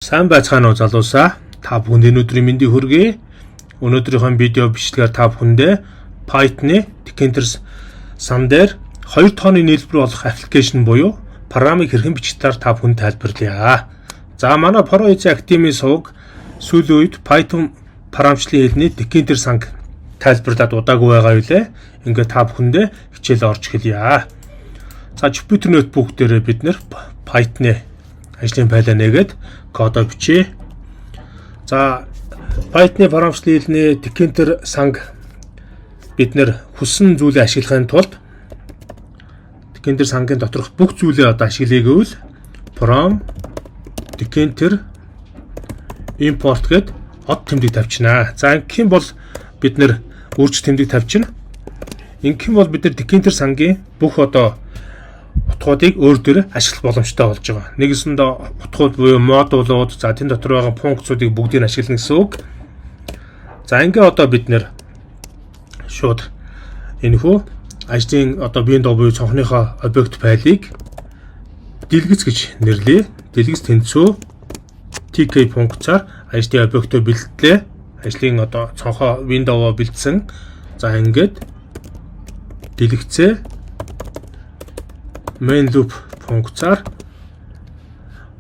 Сайн байцгаана уу залуусаа. Та бүхэнд өнөөдрийн мэндийг хүргэе. Өнөөдрийнхөө видео бичлэгээр та бүхэндээ Python-ы Tkinter сан дээр 2 тооны нийлбэр болох аппликейшн буюу програмыг хэрхэн бичих талаар та бүхэнд тайлбарлая. За манай ProEZ Academy сувг сүүлийн үед Python програмчлалын хэлний Tkinter сан тайлбарлаад удаагүй байгаа үлээ. Ингээд та бүхэндээ хичээл орж эхэлье. За Jupyter Notebook дээр бид нэр Python-ы ажлын файлаа нээгээд кодоо бичье. За Python-ы програмчлалын хэлний Tkinter сан бид нэр хүссэн зүйлээ ашиглахын тулд Tkinter сангийн доторх бүх зүйлээ одоо ашиглая гэвэл from Tkinter import гэд од тэмдэг тавьчихна. За ингэхийн бол бид нэр үрж тэмдэг тавьчихна. Ингэхийн бол бид нэр Tkinter сангийн бүх одоо утгуудыг өөр дөр ашиглах боломжтой болж байгаа. Нэгэсэндээ утгууд буюу модулууд, за тэн дотор байгаа функцуудыг бүгдийг ашиглана гэсэн үг. За ингээ одоо бид нэр шууд энэхүү ажлын одоо биенд буюу цонхныхоо объект файлыг дэлгэц гэж нэрлэе. Дэлгэц тэнцүү tk функцаар ажлын объектоо бэлтгэлээ. Ажлын одоо цонхоо Windows бэлдсэн. За ингээд дэлгэцээ main loop функцаар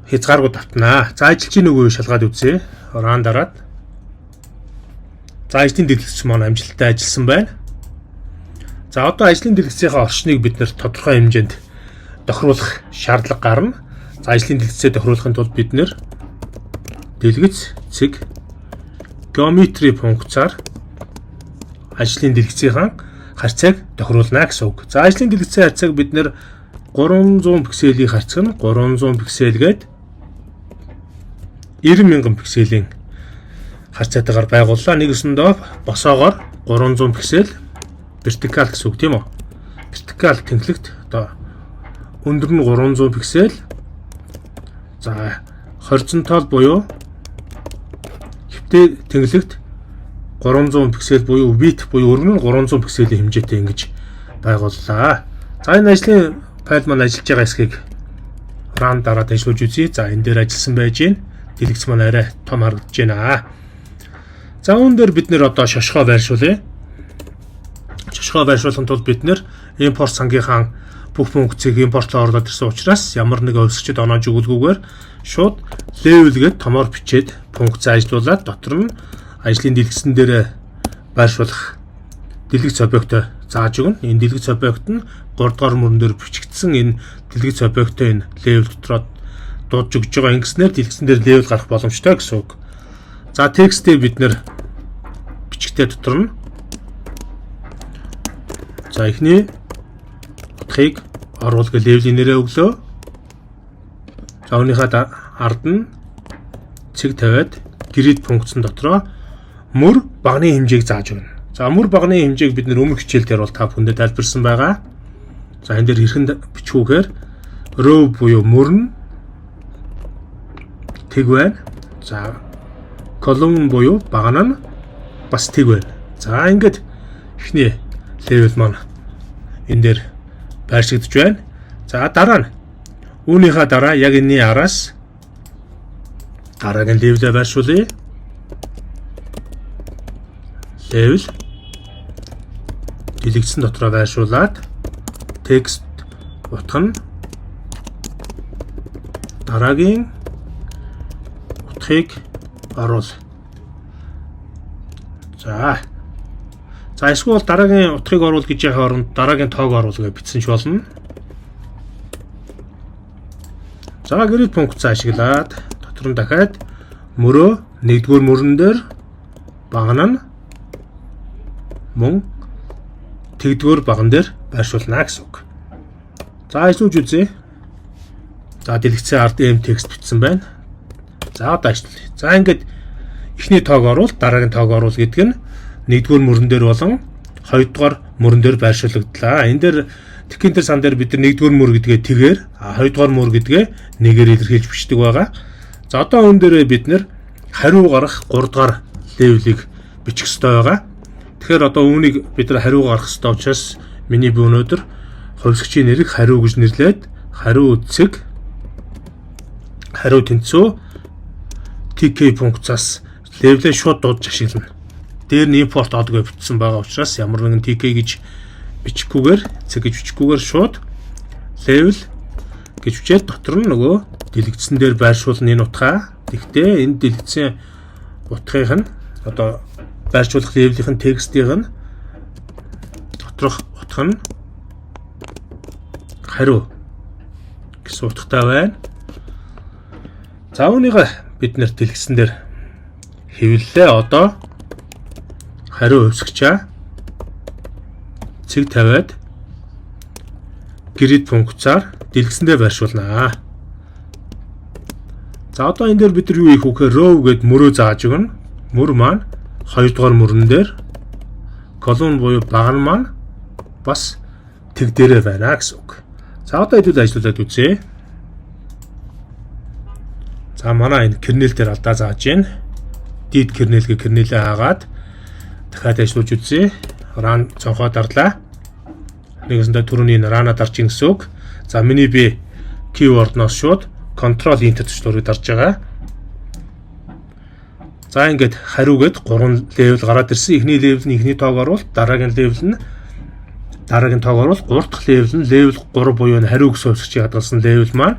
хязгааргүй давтнаа. За ажилчийн нөгөө шалгаад үзье. Run дараад. За ажлын дэлгэц маань амжилттай ажилласан байна. За одоо ажлын дэлгэцийн орчныг бид нэр тодорхой хэмжээнд тохируулах шаардлага гарна. За ажлын дэлгэцээ тохируулахын тулд бид нэр дэлгэц цэг geometry функцаар ажлын дэлгэцийн харьцааг тохируулна гэсэн үг. За ажлын дэлгэцийн харьцааг бид нэр 300 пикселийг харьцах нь 300 пиксел гээд 90,000 пикселийн харьцаатайгаар байгууллаа. Нэгэсэндээ босоогоор 300 пиксел вертикал гэсэн үг тийм үү? Вертикал тэнхлэгт одоо өндөр нь 300 пиксел. За хоризонтал буюу хөвтэй тэнхлэгт 300 пиксел буюу width буюу өргөн нь 300 пикселийн хэмжээтэй ингэж байгууллаа. За энэ ажлын файл маань ажиллаж байгаа хэсгийг run дараад ажиллаж үзье. За энэ дээр ажилласан байж гин. Дэлгэц маань арай том харагдаж байна. За үүн дээр бид нэр одоо шошгоо байршуулъя. Шошгоо байршуулахын тулд бид нэр import сангийнхаа бүх функцийг импортлоо оруулаад ирсэн учраас ямар нэг өвсчд оноож өгүүлгүйгээр шууд level гээд томоор бичээд функц ажиллуулад дотор нь ажлын дэлгэцэн дээр байршуулах дэлгэц объектоо зааж өгнө. Энэ дэлгэц объект нь 3 дугаар мөрөн дээр бичигдсэн энэ дэлгэц объектоо энэ level дотроо дуудж өгж байгаа. Ингэснээр дэлгэцэн дээр level гарах боломжтой гэсэн үг. За текстээ бид нэр бичгтээ дотор нь за эхний утгыг оруулах level-ийн нэрээ өглөө. За өөрийнхөө ард нь цэг тавиад grid функцэн дотроо мөр багны хэмжээг зааж өгнө. За мөр багны хэмжээг бид нэр өмнөх хичээл дээр бол та бүхэндээ тайлбарсан байгаа. За энэ дээр хэрхэн бичвүүхээр row буюу мөр нь тэг байна. За column буюу багна нь бас тэг байна. За ингээд эхний level маань энэ дээр байршигдж байна. За дараа нь үүнийхээ дараа яг энэний араас дараагийн level-ээ байршуулъя. Level дэлгэцэн дотроо байршуулад текст утга нь дараагийн утгыг оруул. За эсвэл дараагийн утгыг оруул гэж яхаа оронд дараагийн тоог оруул гэж бичсэн ч болно. За grid функц ашиглаад дотор нь дахиад мөрөө 1-р мөрөн дээр багна нь мөн тэгдүгээр баган дээр байршуулна гэсэн үг. За ажиллаж үзье. За дэлгэцийн ард m текст бичсэн байна. За одоо ажиллая. За ингээд эхний тоог оруул, дараагийн тоог оруул гэдэг нь 1-р мөрөн дээр болон 2-р мөрөн дээр байршуулгдлаа. Энэ дээр Tkinter сан дээр бид нар 1-р мөр гэдгээ тэгээр, 2-р мөр гэдгээ нэгээр илэрхийлж бичдэг байгаа. За одоо энэ дээр бид нар хариу гарах 3-р level-ийг бичих ёстой байгаа. Тэгэхээр одоо үүнийг бид нар хариу гаргах ёстой учраас миний би өнөөдөр хувьсгчийн нэрийг хариу гэж нэрлээд хариу цэг хариу тэнцүү TK функцаас левелээ шууд дуудаж ашиглана. Дээр нь import одгоо бичсэн байгаа учраас ямар нэгэн TK гэж бичихгүйгээр гэж бичихгүйгээр шууд level гэж бичээд дотор нь нөгөө дэлгэцсэн дээр байршуулна энэ утгаа. Тэгтээ энэ дэлгэцсэн утгыг нь одоо байршуулах левелийн текстийг нь доторх утга нь хариу гэсэн утгатай байна. За үүнийг бид нэр дэлгэцсэн дээр хэвлэлээ. Одоо хариу хувьсгчаа цэг тавиад grid функцаар дэлгэсэндээ байршуулнаа. За одоо энэ дээр бид нар юу хийх вэ гэхээр row гэд мөрөө зааж өгнө. Мөр маань 2 дугаар мөрөн дээр колон буюу баган маань бас тэг дээрээ байна гэсэн үг. За одоо хэдүүл ажиллуулад үзье. За манай энэ kernel дээр алдаа зааж байна. Did kernel гэх kernel-ээ хаагаад дахиад ажиллуулж үзье. Run цонхоо дарлаа. Нэгсэндээ түрүүний run-а дарж ин гэсэн үг. За миний би keyword-ноос шууд control enter төчлөөрөөр дарж байгаа. За ингээд хариугээд 3 level гараад ирсэн. Эхний level нь эхний тоог оруул, дараагийн level нь дараагийн тоог оруул, 3 дахь level нь level 3 буюу хариу өгсөн хувьсгчийг хадгалсан level маань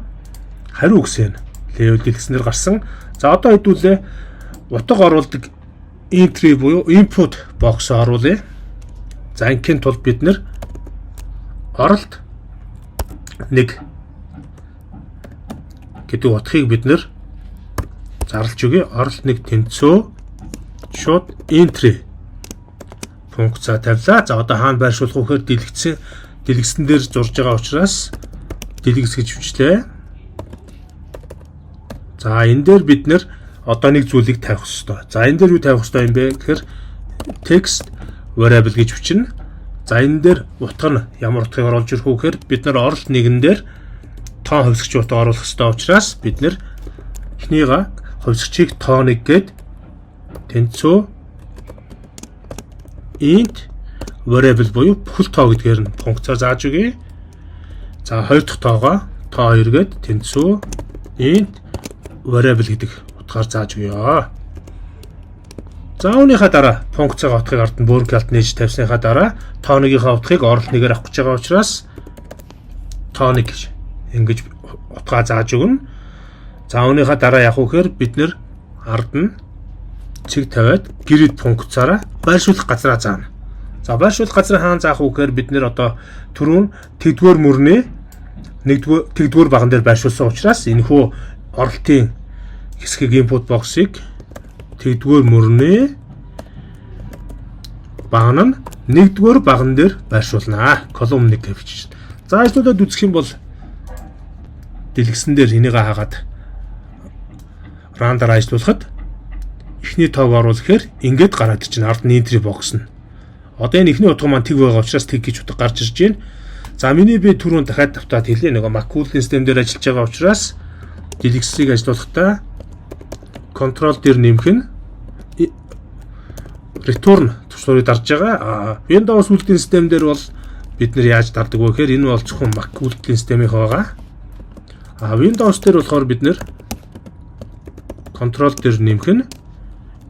хариу өгсөн level дэлгэснээр гарсан. За одоо хэдүүлээ утга оруулдаг entry буюу input box оруулъя. За ингийн тулд бид нэр оролт 1 гэдэг утгыг бид нэр зарлж өгье. Оролт 1 тэнцүү шууд entry функцаа тавилаа. За одоо хаана байршуулах вэ гэхээр дэлгэцэн дээр зурж байгаа учраас дэлгэц гэж хүчлээ. За энэ дээр бид нэр одоо нэг зүйлийг тавих хэрэгтэй. За энэ дээр юу тавих хэрэгтэй юм бэ гэхээр text variable гэж хүчнэ. За энэ дээр утга нь ямар утгыг оруулж ирэх вэ гэхээр бид нар оролт нэгэн дээр тоон хувьсгч утга оруулах хэрэгтэй учраас бид нэр эхнийгээ хувьсгчийг тооныг гээд тэнцүү int variable буюу бүхэл тоо гэдгээр нь функцаар зааж өгье. За хоёр дахь тоогоо тоо 2 гээд тэнцүү int variable гэдэг утгаар зааж өгье. За үүнийхээ дараа функцийн утгыг ард нь бөөрнкалт нээж тавьсныхаа дараа тооногийнхаа утгыг оролт нэгээр авах гэж байгаа учраас тооник гэж ингэж утгаа зааж өгнө. За үүнийхээ дараа яг үхээр бид нэр ард нь цэг тавиад grid функцаараа байршуулах газраа заана. За байршуулах газраа хаана заах вэ гэхээр бид нэр одоо түрүүн тэгдүгээр мөрний тэгдүгээр баган дээр байршуулсан учраас энэхүү оролтын хэсгийг input box-ыг тэгдүгээр мөрний баган нь нэгдүгээр баган дээр байршуулнаа. Column 1 гэвч. За ажлуудад үзэх юм бол дэлгэсэн дээр энийгээ хаагаад run дараа ажиллуулахад эхний тоог оруулахаар ингээд гараад ирчихнэ. Ард нь entry box нь. Одоо энэ эхний утга маань тэг байгаа учраас тэг гэж утга гарч ирж байна. За миний би түрүүн дахиад давтаад хэлээ. Нөгөө Macul-ийн систем дээр ажиллаж байгаа учраас дэлгэсийг ажиллуулахдаа control дээр нэмэх нь return төвшөрөөр дарж байгаа. Windows үлдийн систем дээр бол бид нэр яаж дардаг вэ гэхээр энэ бол зөвхөн Mac үлдийн системийнх байгаа. Windows дээр болохоор бид нэр control дээр нэмэх нь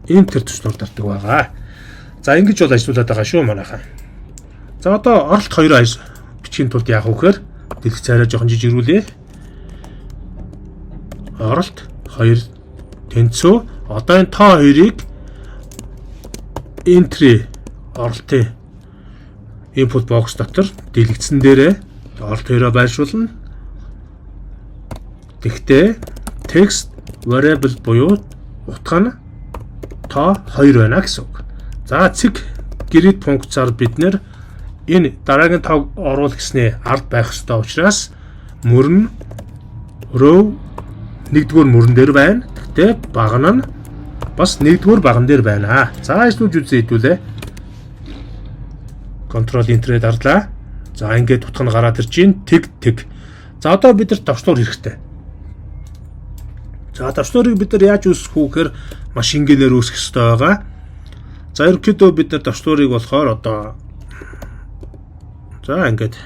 enter төвшөрөөр дардаг байгаа. За ингэж бол ажиллуулад байгаа шүү манайхаа. За одоо оролт 2 бичгийн тулд яах вэ гэхээр дэлгэц цаараа жоохон жижигрүүлээ. Оролт 2 тэнцүү. Одоо энэ тоо 2-ыг entry оролтын input box дотор дэлгэцэн дээрээ оролт 2-оо байршуулна. Тэгтээ text variable буюу утга нь тоо 2 байна гэсэн үг. За цэг grid функцаар бид нэр энэ дараагийн тоог оруул гэснээр ард байх ёстой учраас мөрөн row нэгдүгээр мөрөн дээр байна. Тэгтээ баган нь бас нэгдүгээр баган дээр байна. За ажлуулж үзье хэдүүлээ. Control enter дарлаа. За ингээд утга нь гараад ирж байна. Тэг. За одоо бид нар давчлуур хэрэгтэй. За давчлуурыг бид нар яаж үүсгэх вэ гэхээр машин гэлээр үүсгэх хэрэгтэй байгаа. За ерөнхийдөө бид нар давчлуурыг болохоор одоо за ингээд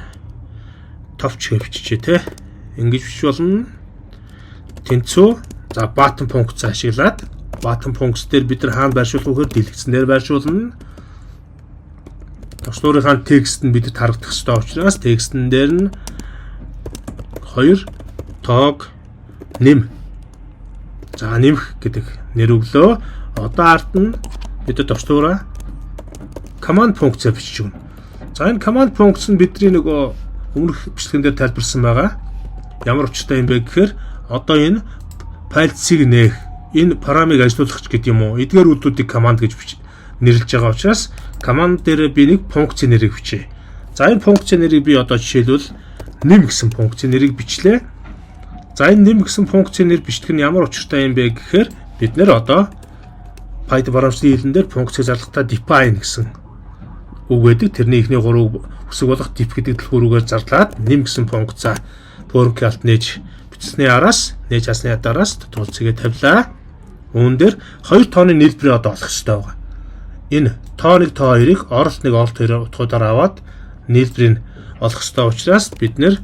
товч хэвчижээ те. Ингэж биш болно. Тэнцүү За button функц ашиглаад button функц дээр бид нар хаана байршуулах вэ гэхээр дэлгэцэн дээр байршуулна. Төгслөрийн текст нь бидэд харагдах ёстой учраас текстэн дээр нь 2 тоог нэм. За нэмэх гэдэг нэр өглөө. Одоо ард нь бидэд төгслөрөө command функц бичиж өгнө. За энэ command функц нь бидний нөгөө өмнөх бичлэгэн дээр тайлбарсан байгаа. Ямар учиртай юм бэ гэхээр одоо энэ файлцыг нээх, энэ парамыг ажиллуулах гэдэг юм уу? Эдгээр үйлдэлүүдийг command гэж нэрлэж байгаа учраас command дээр би нэг функцийн нэрийг бичье. За энэ функцийн нэрийг би одоо жишээлбэл нэм гэсэн функцийн нэрийг бичлээ. За энэ нэм гэсэн функцийн нэр бичлэх нь ямар учиртай юм бэ гэхээр бид нэр одоо Python баруунчны хэлэн дээр функцийг зарлагтаа define гэсэн үг гэдэг. Тэрний ихний 3 үсэг болох def гэдэг дэлгүүрүүгээр зарлаад нэм гэсэн функцаа fork alt нээж бичсний араас нээж асны дараас тулцгээ тавилаа. Үүн дээр 2 тооны нийлбэрээ одоо олох хэрэгтэй байгаа. Энэ тоо 1 тоо 2-ыг оролт 1 оролт 2 утгуудаар аваад нийлбэрийг олох хэрэгтэй учраас бид нэр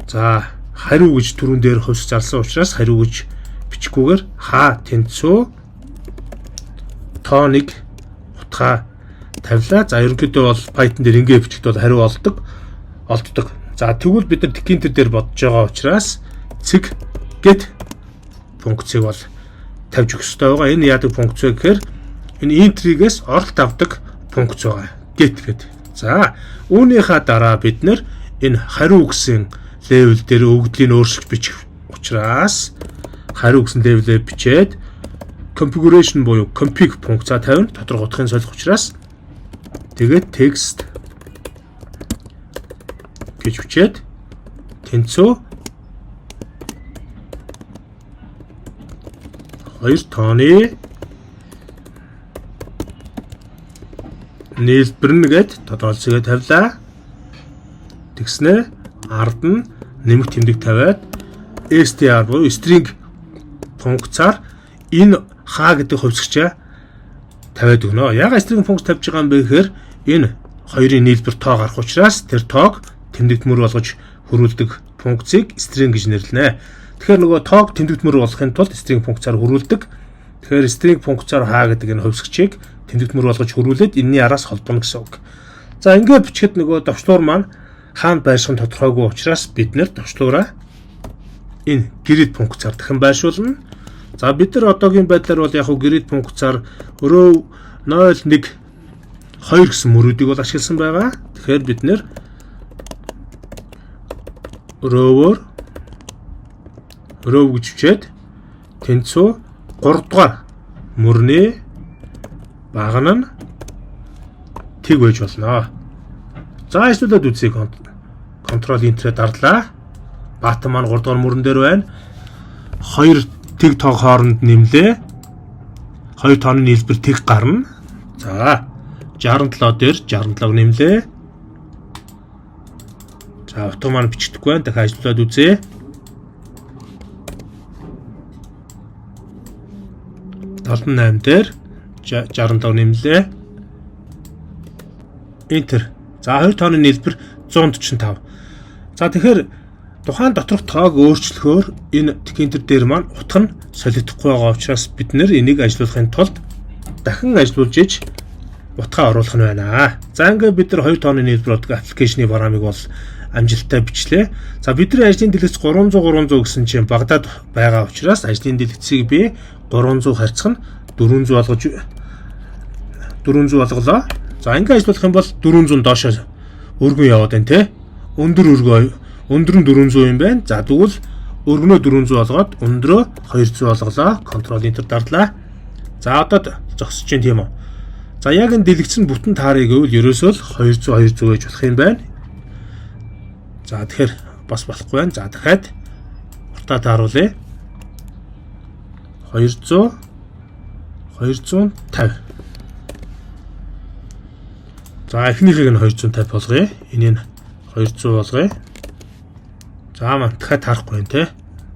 за хариу гэж түрүүн дээр хувьсч зарласан учраас хариу гэж бичгүүгээр ха тэнцүү тоо 1 утгаа тавилаа. За ерөнхийдөө бол Python дээр ингэ бичгт бол хариу олддог. За тэгвэл бид нар decanter дээр бодож байгаа учраас цэг get функцийг бол тавьж өгөх хэрэгтэй байгаа. Энэ яадаг функц вэ гэхээр энэ entry-гээс оролт авдаг функц байгаа. Get гэдэг. За үүнийхээ дараа бид нар энэ хариу гэсэн level дээр өгөгдлийн өөрчлөлт бичих учраас хариу гэсэн level-ээр бичээд configuration буюу config функцаа тавина. Тодорхой утгын солих учраас тэгээд text гэж бичээд тэнцүү 2 тооны нийлбэр нэгэд тодорхойлцоо тавилаа. Тэгснэ ард нь нэмэх тэмдэг тавиад str буюу string функцаар энэ хаа гэдэг хувьсгчаа тавиад өгнө. Ягаад string функц тавьж байгаа юм бэ гэхээр энэ хоёрын нийлбэр тоо гарах учраас тэр тоог тэмдэгтмөр болгож хөрвүүлдэг функцийг string гэж нэрлэнэ. Тэгэхээр нөгөө тоог тэмдэгтмөр болгохын тулд string функцаар хөрвүүлдэг. Тэгэхээр string функцаар хаа гэдэг энэ хувьсгчийг тэмдэгтмөр болгож хөрвүүлээд энэний араас холбоно гэсэн үг. За ингээд бичгэд нөгөө товчлуур маань хаана байрших нь тодорхойгүй учраас бид нэр товчлуураа энэ grid функцаар дахин байршуулна. За бид нар одоогийн байдлаар бол яг хөө grid функцаар row 0 1 2 гэсэн мөрүүдийг бол ашигласан байгаа. Тэгэхээр бид нэр row гэж бичээд тэнцүү 3 дугаар мөрний багна нь тэг байж болно. За эсвэл үзье control enter дарлаа. Button маань 3 дугаар мөрөн дээр байна. 2 тэг тоо хооронд нэмлээ. 2 тооны нийлбэр тэг гарна. За 67 дээр 67-г нэмлээ. За авто маань бичдэхгүй байна. Дахиад ажиллаад үзье. Толон 8 дээр 65 нэмлээ. Enter. За 2 тооны нийлбэр 145. За тэгэхээр тухайн доторх тоог өөрчлөхөөр энэ decanter дээр маань утга нь солигдохгүй байгаа учраас бид нэр энийг ажилуулахын тулд дахин ажилуулж иж утгаа оруулах нь байна. За ингээд бид нар 2 тооны нийлбэр болдог аппликейшны бараамыг бол амжилттай бичлээ. За бидний ажлын дэлгэц 300 гэсэн чинь Багдад байгаа учраас ажлын дэлгэцийг би 300 харьцах нь 400 болголоо. За ингээд ажиллах юм бол 400 доошоо өргөн яваад байна те. Өндөр нь 400 юм байна. За тэгвэл өргөнөө 400 болгоод өндрөө 200 болголоо. Control enter дарлаа. За одоо зогсож чинь тийм үү. За яг энэ дэлгэцэн бүтэн таарыг гэвэл ерөөсөө л 200 гэж болох юм байна. За тэгэхээр бас болохгүй байна. За дахиад уртаа тааруулъя. 250. За эхнийхийг нь 250 болгоё. Энийг 200 болгоё. За маань дахиад таарахгүй юм те.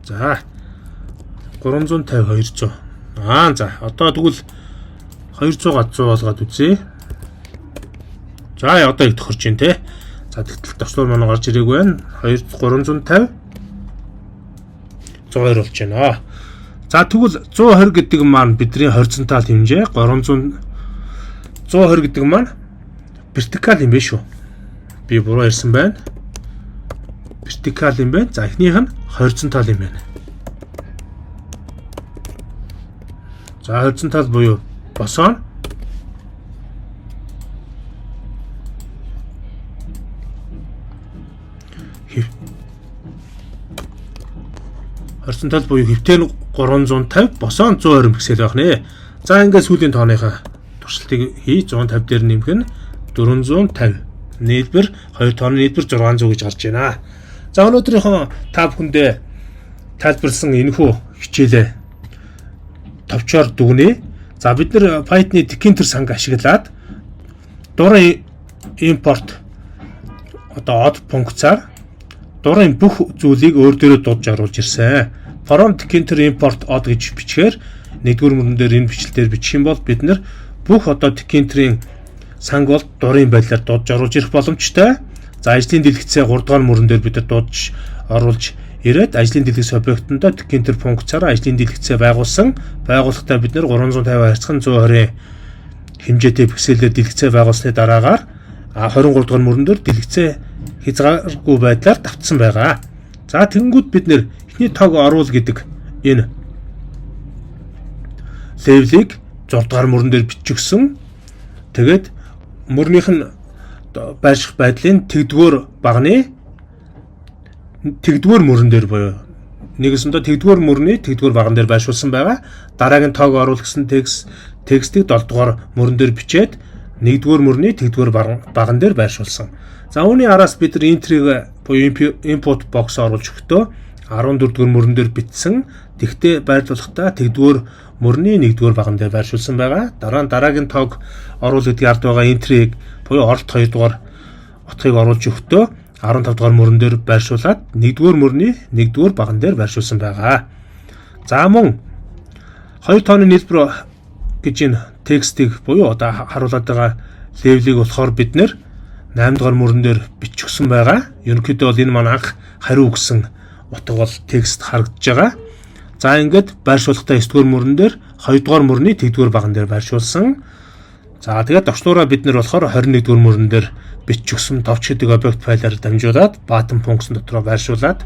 За 350 200. За одоо тэгвэл 200-аад 100 болгоод үзье. За одоо их тохирч байна те. За тэгтэл товчлуур маань гарч ирээгүй байна. 350 102 болж байна. За тэгвэл 120 гэдэг маань бидний хоризонтал хэмжээ, 120 гэдэг маань вертикал юм биш үү? Би буруу ярьсан байна. Вертикал юм байна. За эхнийх нь хоризонтал юм байна. За хоризонтал буюу босоо. Хоризонтал буюу хэвтэн 350, босоо 120 пиксел байх нэ. За ингээд сүүлийн тооныхаа туршилтыг хий. 150 дээр нэмэх нь 450. Нийлбэр 2 тооны нийлбэр 600 гэж гарч байна. За өнөөдрийнхөө та бүхэндээ тайлбарласан энэхүү хичээлээ товчоор дүгнэе. За бид нар Python-ы Tkinter санг ашиглаад дурын импорт од функцаар дурын бүх зүйлийг өөр дөрөө дуудаж оруулж ирсэн. From Tkinter import od гэж бичгээр нэгдүгээр мөрөн дээр энэ бичлэлээр бичих юм бол бид нар бүх Tkinter-ийн санг бол дурын байдлаар дуудаж оруулж ирэх боломжтой. За ажлын дэлгэцээ 3 дугаар мөрөн дээр бид нар дуудаж оруулж ирээд ажлын дэлгэц объектондоо Tkinter функцаараа ажлын дэлгэцээ байгуулсан. Байгуулахдаа бид нар 350 харьцах 120 хэмжээтэй пикселээр дэлгэцээ байгуулсны дараагаар 23 дугаар мөрөн дээр дэлгэцээ хязгааргүй байдлаар давтсан байгаа. За тэнгүүд бид нэр эхний тоог оруул гэдэг энэ левелийг 6 дугаар мөрөн дээр бичигсэн. Тэгээд мөрнийх нь байрших байдлын тэгдүгээр багны тэгдүгээр мөрөн дээр буюу нэгэсэндээ тэгдүгээр мөрний тэгдүгээр баган дээр байршуулсан байгаа. Дараагийн тоог оруул гэсэн текстийг 7 дугаар мөрөн дээр бичээд 1-р мөрний тэгдүгээр баган дээр байршуулсан. За үүний араас бид нар энтриг буюу input box оруулж өгтөө 14-р мөрөн дээр бичсэн. Тэгтээ байрлуулахдаа тэгдүгээр мөрний 1-р баган дээр байршуулсан байгаа. Дараагийн тоог оруул гэдгийг ард байгаа энтриг буюу оролт 2 дугаар утгыг оруулж өгтөө 15 дугаар мөрөн дээр байршуулад 1-р мөрний 1-р баган дээр байршуулсан байгаа. За мөн 2 тооны нийлбэр гэж энэ текстийг буюу одоо харуулдаг байгаа левелийг болохоор бид нэр 8 дугаар мөрөн дээр бичигсэн байгаа. Ерөнхийдөө бол энэ маань анх хариу өгсөн утга бол текст харагдаж байгаа. За ингээд байршуулахдаа 9 дугаар мөрөн дээр 2 дугаар мөрний 1-р баган дээр байршуулсан. За тэгээд товчлуураа бид нэр болохоор 21 дугаар мөрөн дээр бичигсэн товч гэдэг объект файлаар дамжуулаад button функцэн дотроо байршуулад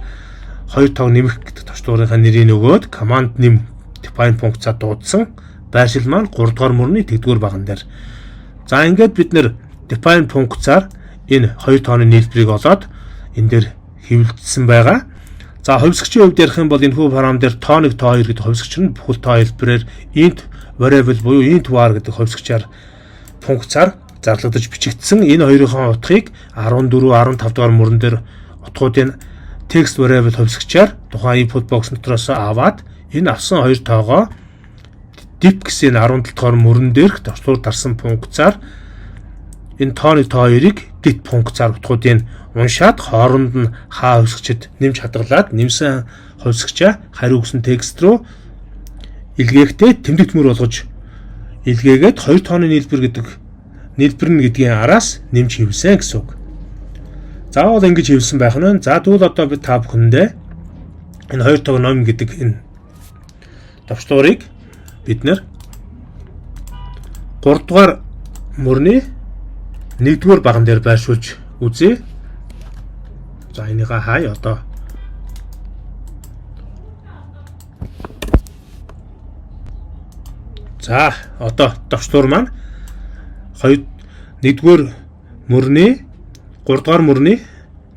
2 тоог нэмэх гэдэг товчлуурынхаа нэрийг өгөөд command нэм define функцаа дуудсан. Байршил маань 3 дугаар мөрний 1-р баган дээр. За ингээд бид нэр define функцаар энэ 2 тооны нийлбэрийг олоод энэ дээр хэвлэлдсэн байгаа. За хувьсгчийн хувьд ярих юм бол энэ хүү параметр тооныг тоо 2 гэдэг хувьсгч нь бүхэл тоо хэлбэрээр int variable буюу int var гэдэг хувьсгчаар функцаар зарлагдаж бичигдсэн. Энэ хоёрын утгыг 14, 15 дугаар мөрөн дээр утгуудын text variable хувьсгчаар тухайн input box дотроос аваад энэ авсан 2 тоогоо diff гэсэн 17 дугаар мөрөн дээрх товчлуур дарсан функцаар энэ тооны тоо 2-ыг dit функцаар утгуудыг уншаад хооронд нь хаа хувьсгчид нэмж хадгалаад нэмсэн хувьсгчаа хариу өгсөн текст рүү илгээхдээ тэмдэгт мөр болгож илгээгээд 2 тооны нийлбэр нь гэдгийн араас нэмж хэвсэн гэсэн үг. Заавал ингэж хэвсэн байх нь. За тэгвэл одоо бид та бүхэндээ энэ 2 тоог ном гэдэг энэ товчлуурыг бид нэр 3 дугаар мөрний 1-р баган дээр байршуулж үзье. За энийг хай одоо. За одоо товчлуур маань 1-р мөрний 3 дугаар мөрний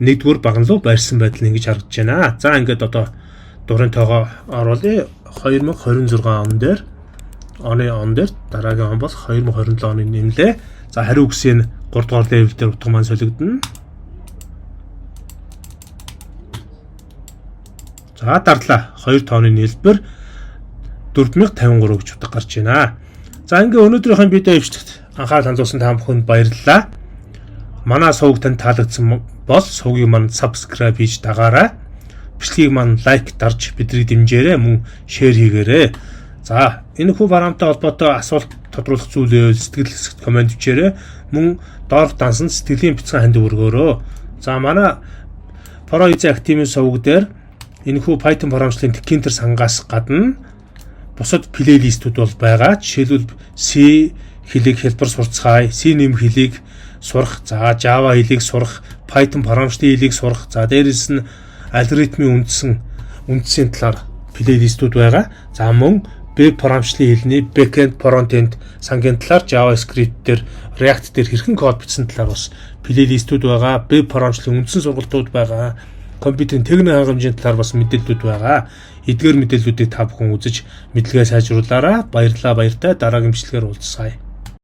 1-р баган руу байрсан байдал нь ингэж харагдаж байна. За ингээд одоо дурын тоогоо оруулъя. 2026 он дээр дараагийн он бол 2027 оны нэмлээ. За хариу өгсөн 3 дугаар левел дээр утга маань солигдно. За дарлаа 2 тооны нийлбэр 4053 гэж утга гарч байна. За ингээ өнөөдрийнхөө видео ивчлэгт анхаарал хандуулсан та бүхэнд баярлалаа. Манай сувг танд таалагдсан бол сувгийг маань subscribe хийж дагаарай. Бичлэгийг маань лайк дарж бидний дэмжээрэй, мөн шеэр хийгээрэй. За энэ хүү бараамтай холбоотой асуулт тодруулах зүйлээ сэтгэл хэсэгт комент бичээрэй. Мөн доорх дансан сэтгэлийн бяцхан ханд өргөөрөө. За манай Pro Easy Active сувг дээр энэ хүү Python програмчлалын Tkinter сангаас гадна бусад плейлистүүд бол байгаа. Жишээлбэл C хэлийг хэлбэр сурцгаая, C нэм хэлийг сурах, за Java хэлийг сурах, Python програмчлалын хэлийг сурах, за дээрэс нь алгоритмын үндсийн талаар плейлистүүд байгаа. За мөн веб програмчлалын хэлний backend, front-end сангийн талаар JavaScript дээр, React дээр хэрхэн код бичсэн талаар бас плейлистүүд байгаа. Веб програмчлалын үндсэн сургалтууд байгаа. Компьютерийн техник хангамжийн талаар бас мэдээллүүд байгаа. Эдгээр мэдээллүүдийг та бүхэн үзэж мэдлэгээ сайжруулаарай. Баярлалаа, баяртай. Дараагийн бичлэгээр уулзъя.